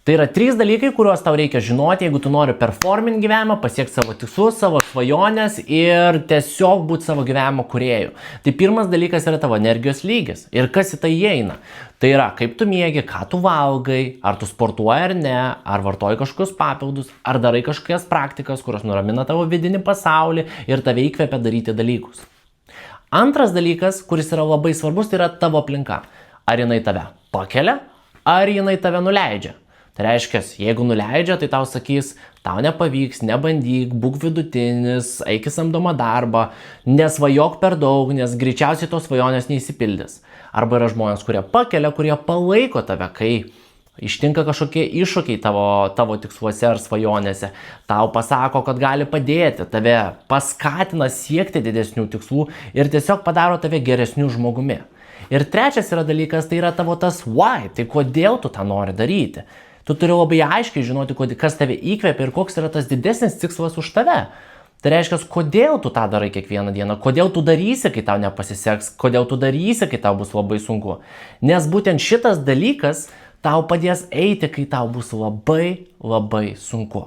Tai yra 3 dalykai, kuriuos tau reikia žinoti, jeigu tu nori performint gyvenimą, pasiekti savo tikslus, savo svajonės ir tiesiog būti savo gyvenimo kūrėju. Tai pirmas dalykas yra tavo energijos lygis. Ir kas į tai įeina? Tai yra, kaip tu miegi, ką tu valgai, ar tu sportuoji ar ne, ar vartoji kažkokius papildus, ar darai kažkokias praktikas, kurios nuramina tavo vidinį pasaulį ir tave įkvepia daryti dalykus. Antras dalykas, kuris yra labai svarbus, tai yra tavo aplinka. Ar jinai tave pakelia, ar jinai tave nuleidžia. Tai reiškia, jeigu nuleidžia, tai tau sakys, tau nepavyks, nebandyk, būk vidutinis, eik į samdomą darbą, nesvajok per daug, nes greičiausiai tos svajonės neįsipildys. Arba yra žmonės, kurie pakelia, kurie palaiko tave, kai ištinka kažkokie iššūkiai tavo tiksluose ar svajonėse. Tau pasako, kad gali padėti, tave paskatina siekti didesnių tikslų ir tiesiog padaro tave geresniu žmogumi. Ir trečias yra dalykas, tai yra tavo tas why, tai kodėl tu tą nori daryti. Tu turi labai aiškiai žinoti, kas tave įkvepia ir koks yra tas didesnis tikslas už tave. Tai reiškia, kodėl tu tą darai kiekvieną dieną, kodėl tu darysi, kai tau nepasiseks, kodėl tu darysi, kai tau bus labai sunku. Nes būtent šitas dalykas tau padės eiti, kai tau bus labai, labai sunku.